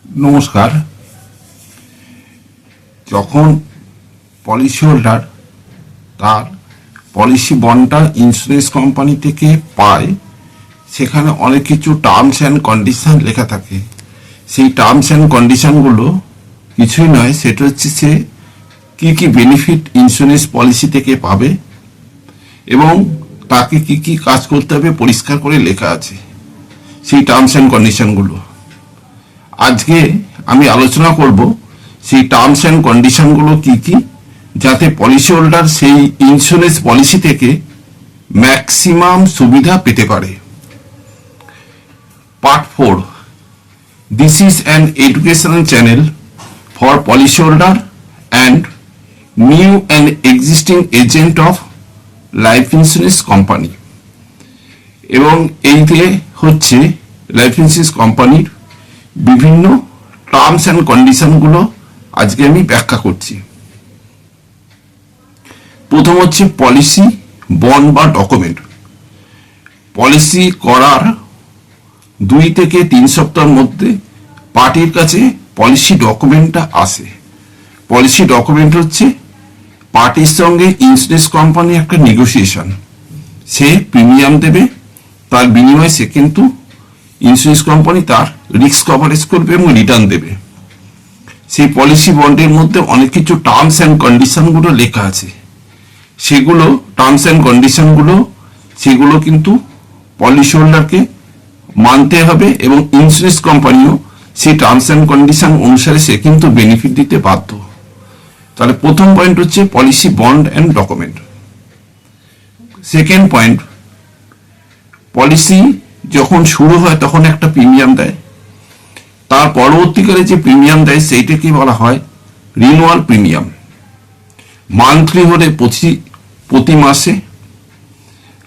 নমস্কার। যখন policy holder তার পলিসি বন্ডটা ইন্স্যুরেন্স কোম্পানি থেকে পায়, সেখানে অনেক কিছু টার্মস অ্যান্ড কন্ডিশন লেখা থাকে। সেই টার্মস অ্যান্ড কন্ডিশনগুলো কিছুই নয়, সেটা হচ্ছে সে কী কী বেনিফিট ইন্স্যুরেন্স পলিসি থেকে পাবে এবং তাকে কি কি কাজ করতে হবে পরিষ্কার করে লেখা আছে সেই টার্মস অ্যান্ড কন্ডিশনগুলো। আজকে আমি আলোচনা করব সেই টার্মস অ্যান্ড কন্ডিশনগুলো কি কি, যাতে পলিসি হোল্ডার সেই ইন্স্যুরেন্স পলিসি থেকে ম্যাক্সিমাম সুবিধা পেতে পারে। Part 4, this is an educational channel for policy holder and new and existing agent of life insurance company. এবং এইতে হচ্ছে লাইফ ইন্স্যুরেন্স কোম্পানির বিভিন্ন টার্মস অ্যান্ড কন্ডিশনগুলো আজকে আমি ব্যাখ্যা করছি। প্রথম হচ্ছে পলিসি বন্ড বা ডকুমেন্ট। পলিসি করার 2 থেকে 3 সপ্তাহের মধ্যে পার্টির কাছে পলিসি ডকুমেন্টটা আসে। পলিসি ডকুমেন্ট হচ্ছে পার্টির সঙ্গে ইন্স্যুরেন্স কোম্পানি একটা নেগোসিয়েশন। সে প্রিমিয়াম দেবে, তার বিনিময়ে সে কিন্তু ইন্স্যুরেন্স কোম্পানি তার রিস্ক কভারেজ করবে এবং রিটার্ন দেবে। সেই পলিসি বন্ডের মধ্যে অনেক কিছু টার্মস অ্যান্ড কন্ডিশনগুলো লেখা আছে। সেগুলো টার্মস অ্যান্ড কন্ডিশনগুলো সেগুলো কিন্তু পলিসি হোল্ডারকে মানতে হবে এবং ইন্স্যুরেন্স কোম্পানিও সেই টার্মস অ্যান্ড কন্ডিশন অনুসারে সে কিন্তু বেনিফিট দিতে বাধ্য। তাহলে প্রথম পয়েন্ট হচ্ছে policy bond and document. Second point, policy যখন শুরু হয় তখন একটা প্রিমিয়াম দেয়, তার পরবর্তীকালে যে প্রিমিয়াম দেয় সেইটাকে বলা হয় রিনুয়াল প্রিমিয়াম। মান্থলি হলে প্রতি মাসে,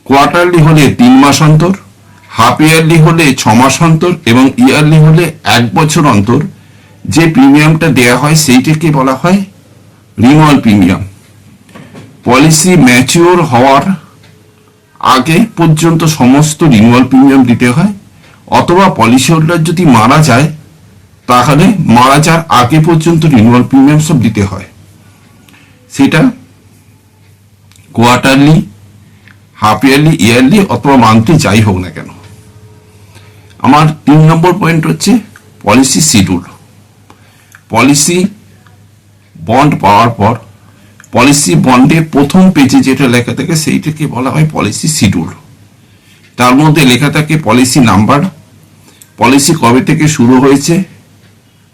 কোয়ার্টারলি হলে 3 মাস অন্তর, হাফ ইয়ারলি হলে 6 মাস অন্তর এবং ইয়ারলি হলে 1 বছর অন্তর যে প্রিমিয়ামটা দেয়া হয় সেইটাকে বলা হয় রিনুয়াল প্রিমিয়াম। পলিসি ম্যাচিওর হওয়ার আগে পর্যন্ত সমস্ত রিনুয়াল প্রিমিয়াম দিতে হয়, অথবা পলিসি হোল্ডার যদি মারা যায় তাহলে মারা যাওয়ার আগে পর্যন্ত রিনুয়াল প্রিমিয়াম সব দিতে হয়। সেটা কোয়ার্টারলি, হাফ ইয়ারলি, ইয়ারলি অথবা মান্থলি যাই হোক না কেন। আমার 3 নম্বর পয়েন্ট হচ্ছে পলিসি শিডিউল। পলিসি বন্ড পাওয়ার পর পলিসি বন্ডে প্রথম পেজে যেটা লেখা থাকে সেইটাকে বলা হয় পলিসি শিডিউল। তার মধ্যে লেখা থাকে পলিসি নাম্বার, পলিসি কবে থেকে শুরু হয়েছে,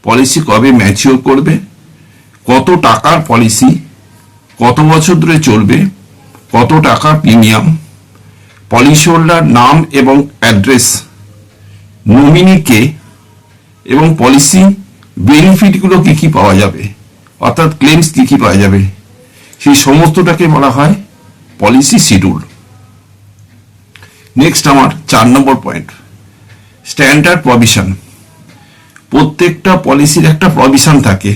পলিসি কবে ম্যাচিওর করবে, কত টাকার পলিসি, কত বছর ধরে চলবে, কত টাকা প্রিমিয়াম, পলিসি হোল্ডার নাম এবং অ্যাড্রেস, নমিনি কে এবং পলিসি বেনিফিটগুলো কি কি পাওয়া যাবে, অর্থাৎ ক্লেমস কি কি পাওয়া যাবে, সেই সমস্তটাকে বলা হয় পলিসি শিডিউল। নেক্সট আমার 4 নম্বর পয়েন্ট, স্ট্যান্ডার্ড প্রভিশন। প্রত্যেকটা পলিসির একটা প্রভিশন থাকে।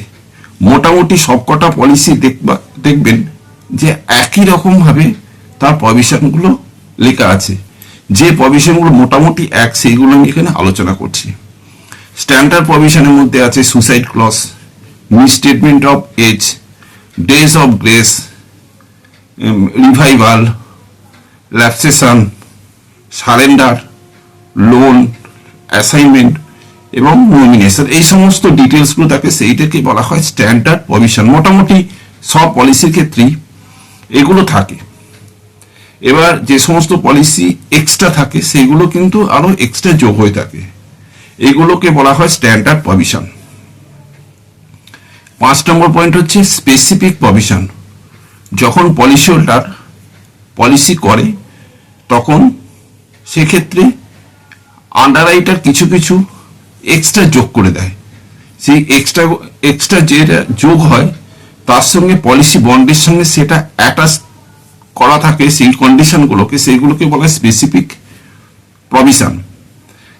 মোটামুটি সবকটা পলিসি দেখবেন যে একই রকম ভাবে তার প্রভিশনগুলো লেখা আছে। যে প্রভিশনগুলো মোটামুটি এক, সেইগুলো আমি এখানে আলোচনা করছি। স্ট্যান্ডার্ড প্রভিশনের মধ্যে আছে suicide clause, misstatement of age, days of grace, revival, lapsation, surrender, loan, assignment এবং নমিনেশন। এই সমস্ত ডিটেলসগুলো থাকে, সেইটাকে বলা হয় স্ট্যান্ডার্ড প্রভিশন। মোটামুটি সব পলিসির ক্ষেত্রেই এগুলো থাকে। এবার যে সমস্ত পলিসি এক্সট্রা থাকে সেগুলো কিন্তু আরো এক্সট্রা যোগ হয়ে থাকে, এগুলোকে বলা হয় স্ট্যান্ডার্ড প্রভিশন। 5 নম্বর পয়েন্ট হচ্ছে স্পেসিফিক প্রভিশন। যখন পলিসি হোল্ডার পলিসি করে তখন সেক্ষেত্রে আন্ডাররাইটার কিছু কিছু এক্সট্রা যোগ করে দেয়। সেই এক্সট্রা যেটা যোগ হয় তার সঙ্গে পলিসি বন্ডের সঙ্গে সেটা অ্যাটাচ করা থাকে, সেই কন্ডিশনগুলোকে, সেইগুলোকে বলা হয় স্পেসিফিক প্রভিশন।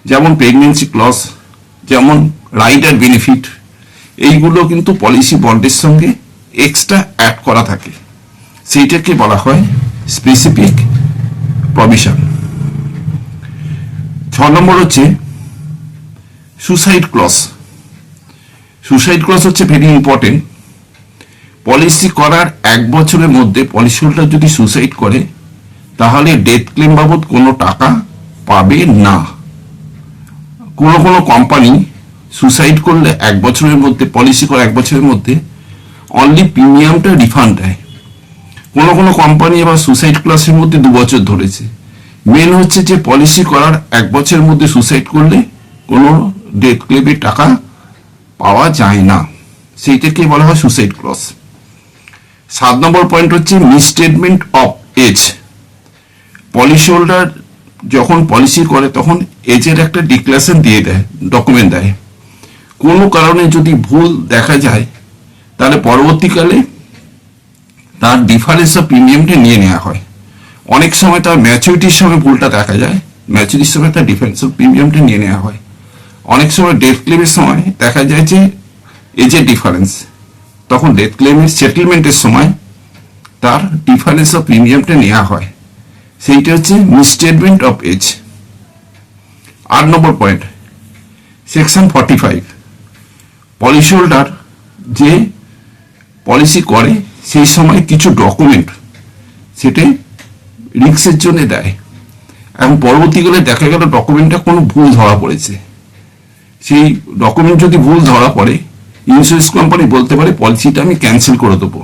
যেমন প্রেগনেন্সি ক্লজ, যেমন রাইডার বেনিফিট, এইগুলো কিন্তু পলিসি বন্ডের সঙ্গে এক্সট্রা অ্যাড করা থাকে, সেইটাকে বলা হয় স্পেসিফিক প্রভিশন। 6 নম্বর হচ্ছে সুসাইড ক্লজ। সুসাইড ক্লজ হচ্ছে ভেরি ইম্পর্টেন্ট। পলিসি করার 1 বছরের মধ্যে পলিসি হোল্ডার যদি সুসাইড করে তাহলে ডেথ ক্লেম বাবদ কোনো টাকা পাবে না। কোনো কোম্পানি সুসাইড করলে 1 বছরের মধ্যে, পলিসি করা 1 বছরের মধ্যে অনলি প্রিমিয়ামটা রিফান্ড দেয়। কোনো কোম্পানি আবার সুসাইড ক্লাসের মধ্যে 2 বছর ধরেছে। মেন হচ্ছে যে পলিসি করার 1 বছরের মধ্যে সুসাইড করলে কোনো ডেথ ক্লেমের টাকা পাওয়া যায় না, সেইটাকে বলা হয় সুসাইড ক্লজ। 7 নম্বর পয়েন্ট হচ্ছে misstatement of age. Policy holder যখন পলিসি করে তখন এজের একটা ডিক্লারেশন দিয়ে দেয়, ডকুমেন্ট দেয়। কোনো কারণে যদি ভুল দেখা যায় তাহলে পরবর্তীকালে তার ডিফারেন্স অফ প্রিমিয়ামটা নিয়ে নেওয়া হয়। অনেক সময় তার ম্যাচুরিটির সময় ভুলটা দেখা যায়, ম্যাচুরিটির সময় তার ডিফারেন্স অফ প্রিমিয়ামটা নিয়ে নেওয়া হয়। অনেক সময় ডেথ ক্লেমের সময় দেখা যায় যে এজের ডিফারেন্স, তখন ডেথ ক্লেমের সেটেলমেন্টের সময় তার ডিফারেন্স অফ প্রিমিয়ামটা নেওয়া হয়, সেইটা হচ্ছে মিসস্টেটমেন্ট অফ এজ। 8 নম্বর পয়েন্ট, সেকশন 45। পলিসি হোল্ডার যে পলিসি করে সেই সময় কিছু ডকুমেন্ট সেটা রিস্কের জন্য দেয়, এবং পরবর্তীকালে দেখা গেল ডকুমেন্টটা কোনো ভুল ধরা পড়েছে। সেই ডকুমেন্ট যদি ভুল ধরা পড়ে, ইন্স্যুরেন্স কোম্পানি বলতে পারে পলিসিটা আমি ক্যান্সেল করে দেবো।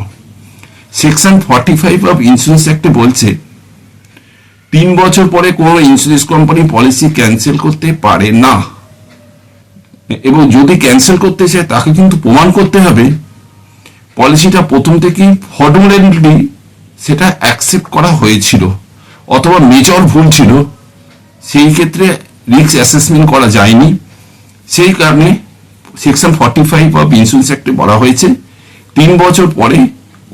সেকশন 45 অফ ইন্স্যুরেন্স অ্যাক্টে বলছে 3 বছর পরে কোনো ইন্স্যুরেন্স কোম্পানি পলিসি ক্যান্সেল করতে পারে না, এবং যদি ক্যান্সেল করতে চায় তাকে কিন্তু প্রমাণ করতে হবে পলিসিটা প্রথম থেকেই ফর্মুলারি সেটা অ্যাকসেপ্ট করা হয়েছিল, অথবা মেজর ভুল ছিল, সেই ক্ষেত্রে রিস্ক অ্যাসেসমেন্ট করা যায়নি। সেই কারণে সেকশন 45 অফ ইন্স্যুরেন্স অ্যাক্টে বলা হয়েছে 3 বছর পরে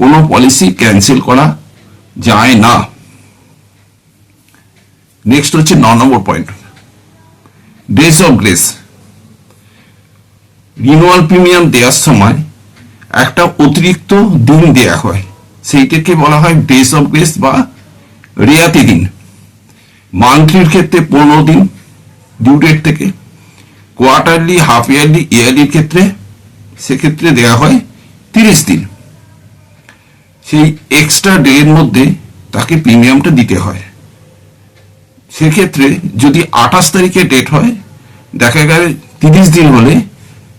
কোনো পলিসি ক্যান্সেল করা যায় না। নেক্সট হচ্ছে 9 number point, days of grace. Renewal premium দেওয়ার সময় একটা অতিরিক্ত দিন দেয়া হয়, সেইটাকে বলা হয় ডেজ অফ গ্রেস বা রেয়াতি দিন। মান্থলির ক্ষেত্রে 15 দিন ডিউ ডেট থেকে, কোয়ার্টারলি, হাফ ইয়ারলি, ইয়ারলির ক্ষেত্রে সেক্ষেত্রে দেওয়া হয় 30 দিন। সেই এক্সট্রা ডে এর মধ্যে তাকে প্রিমিয়ামটা দিতে হয়। সেক্ষেত্রে যদি 28 তারিখে ডেট হয়, দেখা গেল 30 দিন হলে,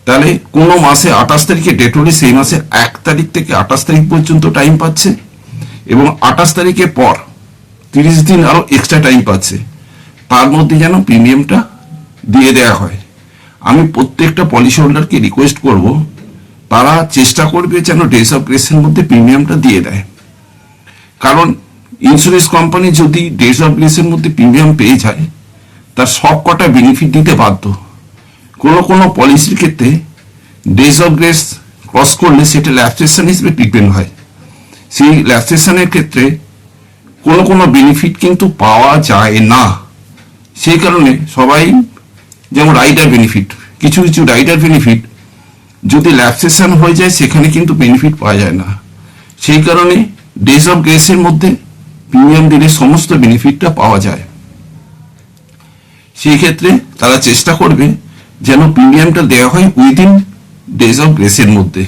তাহলে কোনো মাসে 28 তারিখে ডেট হলে সেই মাসে 1 তারিখ থেকে 28 তারিখ পর্যন্ত টাইম পাচ্ছে, এবং 28 তারিখের পর 30 দিন আরো এক্সট্রা টাইম পাচ্ছে, তার মধ্যে যেন প্রিমিয়ামটা দিয়ে দেওয়া হয়। আমি প্রত্যেকটা পলিসি হোল্ডারকে রিকোয়েস্ট করব তারা চেষ্টা করবে যেন ডেজ অফ গ্রেসের মধ্যে প্রিমিয়ামটা দিয়ে দেয়, কারণ ইন্স্যুরেন্স কোম্পানি যদি ডেজ অফ গ্রেসের মধ্যে প্রিমিয়াম পেয়ে যায় তার সব কটা বেনিফিট দিতে বাধ্য। কোনো পলিসির ক্ষেত্রে ডেজ অফ গ্রেস ক্রস করলে সেটা ল্যাপসেশন হিসেবে ট্রিটমেন্ট হয়। সেই ল্যাপসেশনের ক্ষেত্রে কোনো বেনিফিট কিন্তু পাওয়া যায় না। সেই কারণে সবাই, যেমন রাইডার বেনিফিট, কিছু রাইডার বেনিফিট যদি ল্যাপসেশন হয়ে যায় সেখানে কিন্তু বেনিফিট পাওয়া যায় না। সেই কারণে ডেজ অফ গ্রেসের মধ্যে প্রিমিয়াম দিলে সমস্ত বেনিফিটটা পাওয়া যায়। সেই ক্ষেত্রে তারা চেষ্টা করবে যেন প্রিমিয়ামটা দেওয়া হয় উইদিন ডেজ অফ গ্রেসের মধ্যে।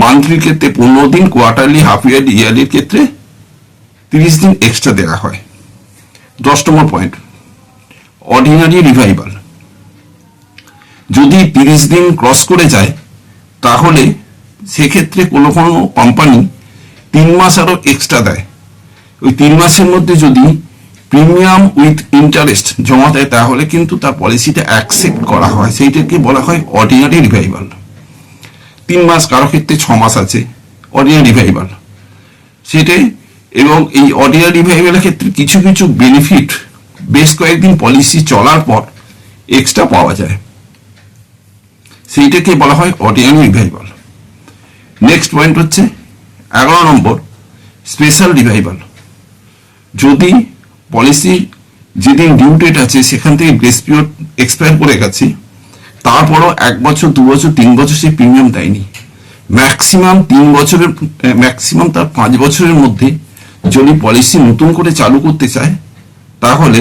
মান্থলির ক্ষেত্রে 15 দিন, কোয়ার্টারলি, হাফ ইয়ারলি, ইয়ারলির ক্ষেত্রে 30 দিন এক্সট্রা দেওয়া হয়। 10 নম্বর পয়েন্ট, অর্ডিনারি রিভাইভাল। যদি 30 দিন ক্রস করে যায় তাহলে সেক্ষেত্রে কোনো কোম্পানি 3 মাস আরো এক্সট্রা দেয়। ওই 3 মাসের মধ্যে যদি প্রিমিয়াম উইথ ইন্টারেস্ট জমা দেয় তাহলে কিন্তু তার পলিসিটা অ্যাকসেপ্ট করা হয়, সেইটাকে বলা হয় অর্ডিনারি রিভাইভাল। 3 মাস, কারো ক্ষেত্রে 6 মাস আছে অর্ডিনারি রিভাইভাল সেটাই। এবং এই অর্ডিনারি রিভাইভালের ক্ষেত্রে কিছু বেনিফিট বেশ কয়েকদিন পলিসি চলার পর এক্সট্রা পাওয়া যায়, সেইটাকে বলা হয় অর্ডিনারি রিভাইভাল। নেক্সট পয়েন্ট হচ্ছে 11 নম্বর, স্পেশাল রিভাইভাল। যদি পলিসি যেদিন ডিউ ডেট আছে সেখান থেকে গ্রেস পিরিয়ড এক্সপায়ার করে গেছে, তারপরও 1 বছর, 2 বছর, 3 বছর সে প্রিমিয়াম দেয়নি, ম্যাক্সিমাম 3 বছরের, ম্যাক্সিমাম তার 5 বছরের মধ্যে যদি পলিসি নতুন করে চালু করতে চায় তাহলে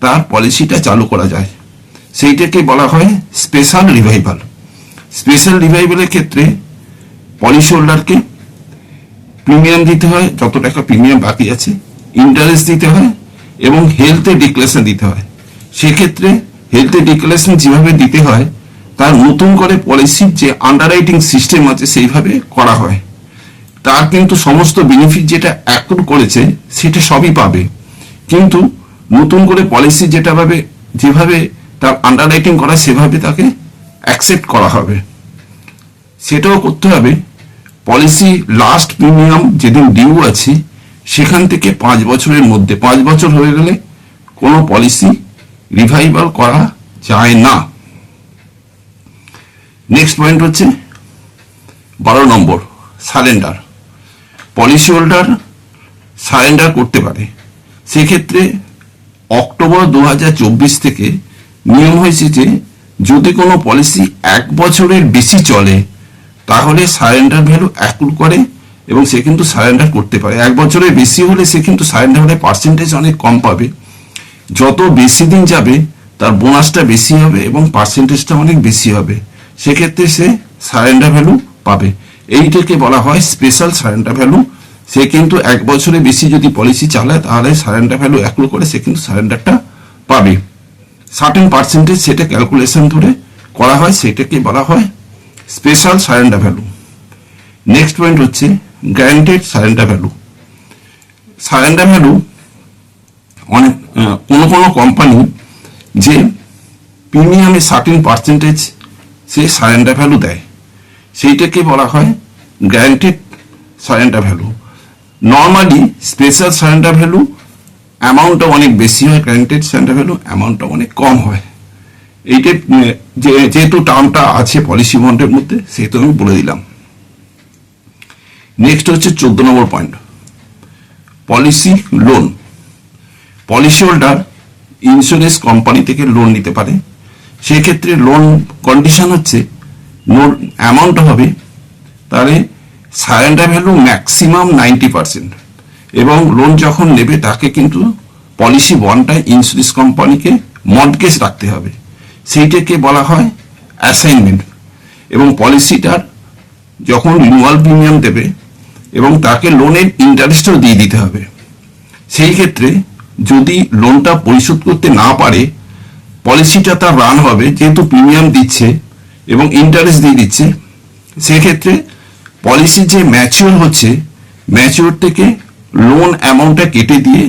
তার পলিসিটা চালু করা যায়, সেইটাকে বলা হয় স্পেশাল রিভাইভাল। স্পেশাল রিভাইভালের ক্ষেত্রে পলিসি হোল্ডারকে প্রিমিয়াম দিতে হয়, যত টাকা প্রিমিয়াম বাকি আছে, ইন্টারেস্ট দিতে হয় এবং হেলথের ডিক্লারেশন দিতে হয়। সেক্ষেত্রে হেলথের ডিক্লারেশন যেভাবে দিতে হয় তার নতুন করে পলিসির যে আন্ডাররাইটিং সিস্টেম আছে সেইভাবে করা হয়। তার কিন্তু সমস্ত বেনিফিট যেটা অ্যাক্রু করেছে সেটা সবই পাবে, কিন্তু নতুন করে পলিসি যেভাবে তার আন্ডাররাইটিং করা সেভাবে তাকে অ্যাকসেপ্ট করা হবে। সেটাও করতে হবে পলিসি লাস্ট প্রিমিয়াম যেদিন ডিউ আছে সেখান থেকে 5 বছরের মধ্যে, 5 বছর হয়ে গেলে কোনো পলিসি রিভাইভাল করা যায় না। নেক্সট পয়েন্ট হচ্ছে 12 নম্বর, সারেন্ডার। পলিসি হোল্ডার সারেন্ডার করতে পারে। সেক্ষেত্রে অক্টোবর 2024 থেকে নিয়ম হয়েছে যে যদি কোনো পলিসি 1 বছরের বেশি চলে তাহলে সারেন্ডার ভ্যালু অ্যাক্রু করে এবং সে কিন্তু সারেন্ডার করতে পারে। 1 বছরের বেশি হলে সে কিন্তু সারেন্ডার হলে পার্সেন্টেজ অনেক কম পাবে। যত বেশি দিন যাবে তার বোনাসটা বেশি হবে এবং পার্সেন্টেজটা অনেক বেশি হবে, সেক্ষেত্রে সে সারেন্ডার ভ্যালু পাবে। এইটাকে বলা হয় স্পেশাল সারেন্ডার ভ্যালু। সে কিন্তু 1 বছরের বেশি যদি পলিসি চালায় তাহলে সারেন্ডার ভ্যালু অ্যাক্রু করে সে কিন্তু সারেন্ডারটা পাবে। সার্টেন পার্সেন্টেজ সেটা ক্যালকুলেশন ধরে করা হয়, সেটাকে বলা হয় special surrender value. Next point হচ্ছে guaranteed surrender value. Surrender value অনেক কোনো কোম্পানি যে প্রিমিয়ামে সার্টেন পার্সেন্টেজ সে সারেন্ডার ভ্যালু দেয়, সেইটাকে বলা হয় guaranteed surrender value. Normally special surrender value অ্যামাউন্টটা অনেক বেশি হয়, গ্যারান্টেড সারেন্ডার ভ্যালু অ্যামাউন্টটা অনেক কম হয়। এইটা যেহেতু টার্মটা আছে পলিসি বন্ডের মধ্যে সেহেতু আমি বলে দিলাম। নেক্সট হচ্ছে 14 number point, policy loan. Policy holder insurance company থেকে লোন নিতে পারে। সেক্ষেত্রে লোন কন্ডিশন হচ্ছে অ্যামাউন্ট হবে তাহলে সারেন্ডার ভ্যালু ম্যাক্সিমাম 90%, এবং লোন যখন নেবে তাকে কিন্তু পলিসি বন্ডটা ইন্স্যুরেন্স কোম্পানিকে মর্টগেজ রাখতে হবে, সেইটাকে বলা হয় অ্যাসাইনমেন্ট। এবং পলিসিটার যখন রিনিউয়াল প্রিমিয়াম দেবে এবং তাকে লোনের ইন্টারেস্টও দিয়ে দিতে হবে। সেই ক্ষেত্রে যদি লোনটা পরিশোধ করতে না পারে পলিসিটা তার রান হবে, যেহেতু প্রিমিয়াম দিচ্ছে এবং ইন্টারেস্ট দিয়ে দিচ্ছে, সেক্ষেত্রে পলিসি যে ম্যাচিওর হচ্ছে ম্যাচিওর থেকে লোন অ্যামাউন্টটা কেটে দিয়ে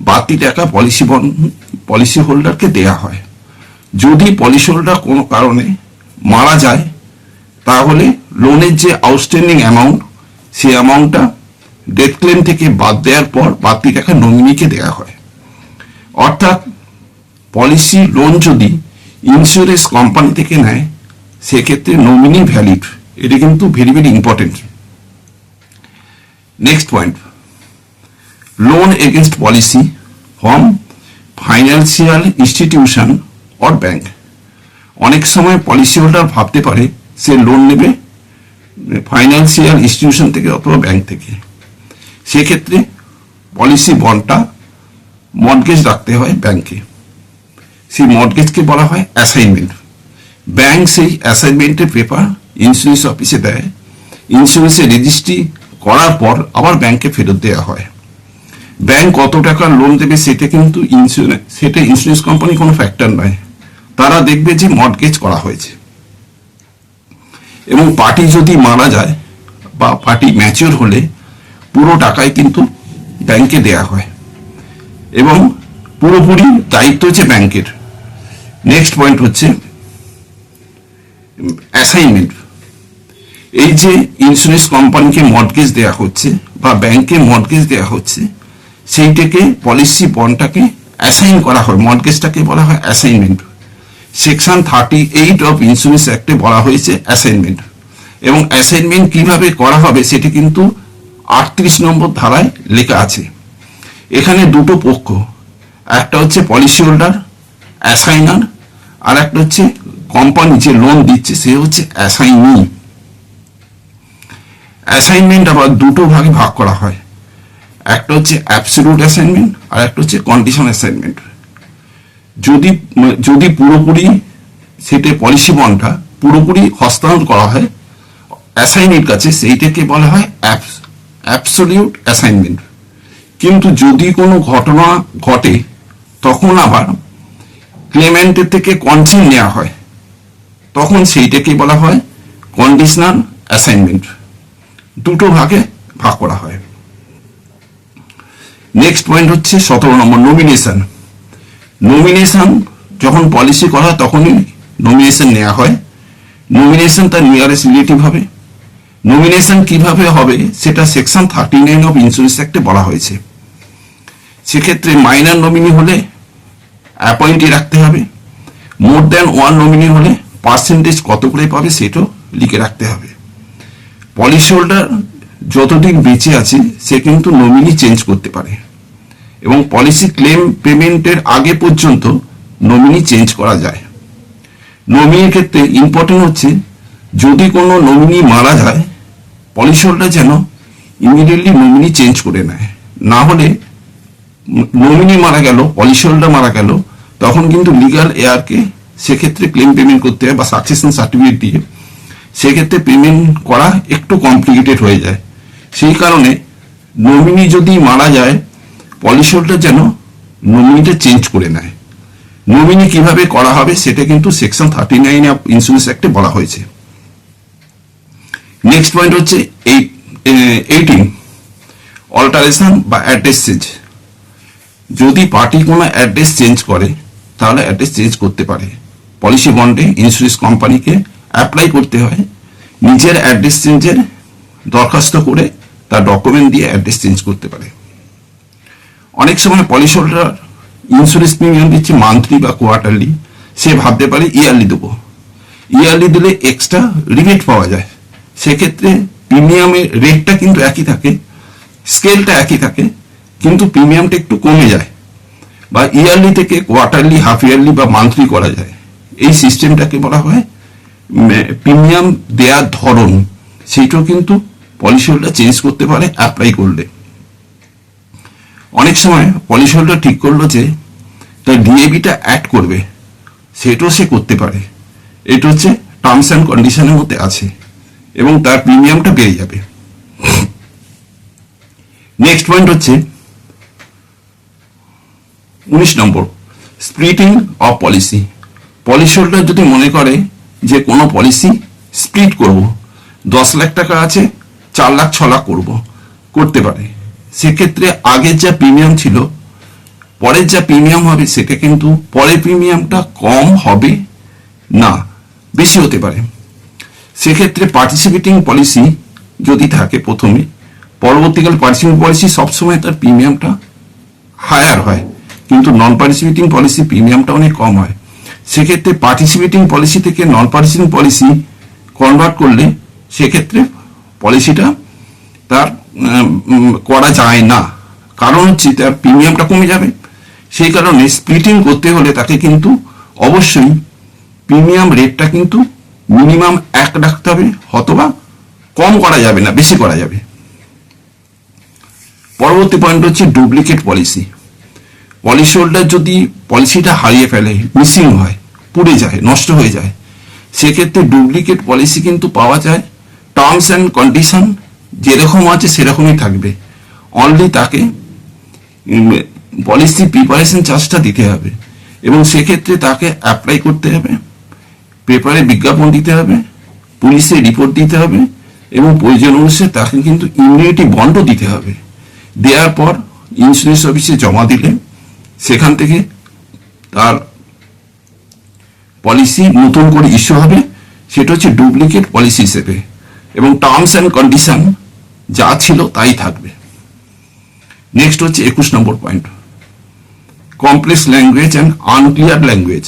বাকি টাকা পলিসি হোল্ডারকে দেয়া হয়। যদি পলিসি হোল্ডার কোনো কারণে মারা যায় তাহলে লোনের যে আউটস্ট্যান্ডিং অ্যামাউন্ট সেই অ্যামাউন্টটা ডেথ ক্লেম থেকে বাদ দেওয়ার পর বাকি টাকা নমিনিকে দেওয়া হয়। অর্থাৎ পলিসি লোন যদি ইন্স্যুরেন্স কোম্পানি থেকে নেয় সেক্ষেত্রে নমিনি ভ্যালিড, এটা কিন্তু very very important. Next point, loan against policy from financial institution or bank. অনেক সময় পলিসি হোল্ডার ভাবতে পারে সে লোন নেবে ফাইন্যান্সিয়াল ইনস্টিটিউশন থেকে অথবা ব্যাংক থেকে। সেক্ষেত্রে পলিসি বন্ডটা মর্টগেজ রাখতে হয় ব্যাংকে, সেই মর্টগেজকে বলা হয় অ্যাসাইনমেন্ট। ব্যাংক সেই অ্যাসাইনমেন্টের পেপার ইন্স্যুরেন্স অফিসে দেয়, ইন্স্যুরেন্সে রেজিস্ট্রি করার পর আবার ব্যাংকে ফেরত দেওয়া হয়। ব্যাংক কত টাকা লোন দেবে সেটা কিন্তু ইন্স্যুরেন্স কোম্পানি কোনো ফ্যাক্টর নয়, তারা দেখবে যে মর্টগেজ করা হয়েছে। এবং পার্টি যদি মারা যায় বা পার্টি ম্যাচিওর হলে পুরো টাকাই কিন্তু ব্যাংকে দেয়া হয় এবং পুরোপুরি দায়িত্ব হচ্ছে ব্যাংকের। নেক্সট পয়েন্ট হচ্ছে অ্যাসাইনমেন্ট। এই যে ইন্স্যুরেন্স কোম্পানিকে মর্টগেজ দেওয়া হচ্ছে বা ব্যাংকে মর্টগেজ দেওয়া হচ্ছে সেইটাকে পলিসি বন্ডটাকে অ্যাসাইন করা হয়, মর্টগেজটাকে বলা হয় অ্যাসাইনমেন্ট। সেকশন 38 অফ ইন্স্যুরেন্স অ্যাক্টে বলা হয়েছে অ্যাসাইনমেন্ট। এবং অ্যাসাইনমেন্ট কিভাবে করা হবে সেটা কিন্তু 38 নম্বর ধারায় লেখা আছে। এখানে দুটো পক্ষ, একটা হচ্ছে পলিসি হোল্ডার অ্যাসাইনার, আর একটা হচ্ছে কোম্পানি যে লোন দিচ্ছে সে হচ্ছে অ্যাসাইনি। অ্যাসাইনমেন্ট আবার দুটো ভাগে ভাগ করা হয়, একটা হচ্ছে অ্যাবসলিউট অ্যাসাইনমেন্ট আর একটা হচ্ছে কন্ডিশন অ্যাসাইনমেন্ট। যদি পুরোপুরি সেটা পলিসি বন্ডটা পুরোপুরি হস্তান্তর করা হয় অ্যাসাইনির কাছে, সেইটাকে বলা হয় অ্যাবসলিউট অ্যাসাইনমেন্ট। কিন্তু যদি কোনো ঘটনা ঘটে তখন আবার ক্লেমেন্টের থেকে কন্সেন্ট নেওয়া হয়, তখন সেইটাকে বলা হয় কন্ডিশনাল অ্যাসাইনমেন্ট। দুটো ভাগে ভাগ করা হয়। নেক্সট পয়েন্ট হচ্ছে 17 নম্বর, নমিনেশন। নমিনেশন যখন পলিসি করা হয় তখনই নমিনেশন নেওয়া হয়। নমিনেশন তার নিয়ারেস্ট রিলেটিভ হবে। নমিনেশন কিভাবে হবে সেটা সেকশন 39 অফ ইন্স্যুরেন্স অ্যাক্টে বলা হয়েছে। সেক্ষেত্রে মাইনর নমিনি হলে অ্যাপয়েন্টি রাখতে হবে, মোর দ্যান ওয়ান নমিনি হলে পার্সেন্টেজ কত করে পাবে সেটাও লিখে রাখতে হবে। পলিসি হোল্ডার যতদিন বেঁচে আছে সে কিন্তু নমিনি চেঞ্জ করতে পারে, এবং পলিসি ক্লেম পেমেন্টের আগে পর্যন্ত নমিনি চেঞ্জ করা যায়। নমিনির ক্ষেত্রে ইম্পর্টেন্ট হচ্ছে যদি কোনো নমিনি মারা যায়, পলিসি হোল্ডার যেন ইমিডিয়েটলি নমিনি চেঞ্জ করে নেয়। না হলে নমিনি মারা গেল, পলিসি হোল্ডার মারা গেল, তখন কিন্তু লিগাল এয়ারকে সেক্ষেত্রে ক্লেম পেমেন্ট করতে হয় বা সাকসেশন সার্টিফিকেট দিয়ে, সেক্ষেত্রে পেমেন্ট করা একটু কমপ্লিকেটেড হয়ে যায়। সেই কারণে নমিনি যদি মারা যায়, পলিসি হোল্ডার যেন নমিনিটা চেঞ্জ করে নেয়। নমিনি কিভাবে করা হবে সেটা কিন্তু সেকশন 39 অফ ইন্স্যুরেন্স অ্যাক্টে বলা হয়েছে। নেক্সট পয়েন্ট হচ্ছে 18, অল্টারেশন বা অ্যাড্রেস চেঞ্জ। যদি পার্টি কোনো অ্যাড্রেস চেঞ্জ করে তাহলে অ্যাড্রেস চেঞ্জ করতে পারে। পলিসি বন্ডে ইন্স্যুরেন্স কোম্পানিকে অ্যাপ্লাই করতে হয়, নিজের অ্যাড্রেস চেঞ্জের দরখাস্ত করে তার ডকুমেন্ট দিয়ে অ্যাড্রেস চেঞ্জ করতে পারে। অনেক সময় পলিসি হোল্ডার ইন্স্যুরেন্স প্রিমিয়াম দিচ্ছে মান্থলি বা কোয়ার্টারলি, সে ভাবতে পারে ইয়ারলি দেবো। ইয়ারলি দিলে এক্সট্রা রিবেট পাওয়া যায়। সেক্ষেত্রে প্রিমিয়ামের রেটটা কিন্তু একই থাকে, স্কেলটা একই থাকে, কিন্তু প্রিমিয়ামটা একটু কমে যায়। বা ইয়ারলি থেকে কোয়ার্টারলি, হাফ ইয়ারলি বা মান্থলি করা যায়। এই সিস্টেমটাকে বলা হয় প্রিমিয়াম দেওয়ার ধরন, সেইটাও কিন্তু পলিসি হোল্ডার চেঞ্জ করতে পারে অ্যাপ্লাই করলে। অনেক সময় পলিসি হোল্ডার ঠিক করলো যে তার ডিএবিটা অ্যাড করবে, সেটাও সে করতে পারে। এটা হচ্ছে টার্মস অ্যান্ড কন্ডিশনের মধ্যে আছে, এবং তার প্রিমিয়ামটা বেড়ে যাবে। নেক্সট পয়েন্ট হচ্ছে 19 number, splitting of policy. Policy holder যদি মনে করে যে কোনো পলিসি স্প্লিট করব, 10 লাখ টাকা আছে 4 লাখ 6 লাখ করতে পারে। সেক্ষেত্রে আগের যা প্রিমিয়াম ছিল, পরের যা প্রিমিয়াম হবে সেটা কিন্তু পরের প্রিমিয়ামটা কম হবে না, বেশি হতে পারে। সেক্ষেত্রে পার্টিসিপেটিং পলিসি যদি থাকে প্রথমে, পরবর্তীকালে পার্টিসিপেটিং পলিসি সবসময় তার প্রিমিয়ামটা হায়ার হয়, কিন্তু নন পার্টিসিপেটিং পলিসি প্রিমিয়ামটা অনেক কম হয়। সেক্ষেত্রে পার্টিসিপেটিং পলিসি থেকে নন পার্টিসিপেটিং পলিসি কনভার্ট করলে সেক্ষেত্রে পলিসিটা তার করা যায় না, কারণ হচ্ছে তার প্রিমিয়ামটা কমে যাবে। সেই কারণে স্প্লিটিং করতে হলে তাকে কিন্তু অবশ্যই প্রিমিয়াম রেটটা কিন্তু মিনিমাম 1 রাখতে হবে, অথবা কম করা যাবে না, বেশি করা যাবে। পরবর্তী পয়েন্ট হচ্ছে ডুপ্লিকেট পলিসি। পলিসি হোল্ডার যদি পলিসিটা হারিয়ে ফেলে, মিসিং হয়, পুড়ে যায়, নষ্ট হয়ে যায়, সেক্ষেত্রে ডুপ্লিকেট পলিসি কিন্তু পাওয়া যায়। টার্মস অ্যান্ড কন্ডিশন যেরকম আছে সেরকমই থাকবে, অনলি তাকে পলিসি প্রিপারেশন চার্জটা দিতে হবে, এবং সেক্ষেত্রে তাকে অ্যাপ্লাই করতে হবে, পেপারে বিজ্ঞাপন দিতে হবে, পুলিশে রিপোর্ট দিতে হবে, এবং প্রয়োজন অনুসারে তাকে কিন্তু ইমিউনিটি বন্ডও দিতে হবে। দেওয়ার পর ইন্স্যুরেন্স অফিসে জমা দিলে সেখান থেকে তার পলিসি নতুন করে ইস্যু হবে, সেটা হচ্ছে ডুপ্লিকেট পলিসি হিসেবে, এবং টার্মস অ্যান্ড কন্ডিশন যা ছিল তাই থাকবে। নেক্সট হচ্ছে 21 number point, complex language and unclear language.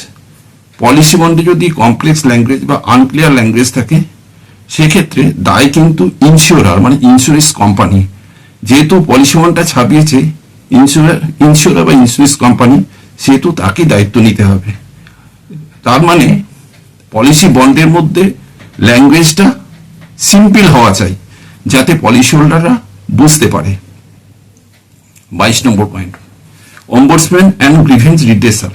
Policy বন্ডে যদি কমপ্লেক্স ল্যাঙ্গুয়েজ বা আনক্লিয়ার ল্যাঙ্গুয়েজ থাকে, সেক্ষেত্রে দায় কিন্তু ইন্স্যুরার মানে ইন্স্যুরেন্স কোম্পানি। যেহেতু পলিসি বন্ডটা ছাপিয়েছে ইন্স্যুরার বা ইন্স্যুরেন্স কোম্পানি, সেহেতু তাকে দায়িত্ব নিতে হবে। তার মানে পলিসি বন্ডের মধ্যে ল্যাঙ্গুয়েজটা সিম্পল হওয়া চাই, যাতে পলিসি হোল্ডাররা বুঝতে পারে। 22 number point, ombudsman and grievance redressal.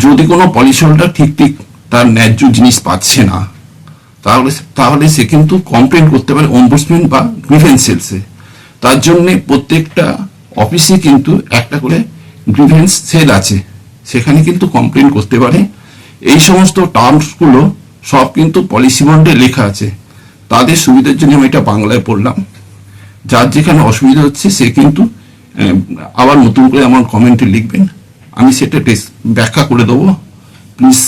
যদি কোনো পলিসি হোল্ডার ঠিক তার ন্যায্য জিনিস পাচ্ছে না, তাহলে সে কিন্তু কমপ্লেন করতে পারে অম্বুডসম্যান বা গ্রিভেন্স সেলসে। তার জন্য প্রত্যেকটা অফিসে কিন্তু একটা করে গ্রিভেন্স সেল আছে, সেখানে কিন্তু কমপ্লেন করতে পারে। এই সমস্ত টার্মসগুলো সব কিন্তু পলিসি বন্ডে লেখা আছে। তাদের সুবিধার জন্য আমি এটা বাংলায় পড়লাম। যার যেখানে অসুবিধা হচ্ছে সে কিন্তু আবার নতুন করে আমার কমেন্টে লিখবেন, আমি সেটা ব্যাখ্যা করে দেবো। Please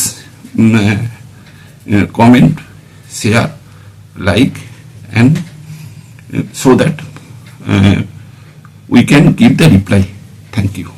comment, share, like, and so that we can give the reply. Thank you.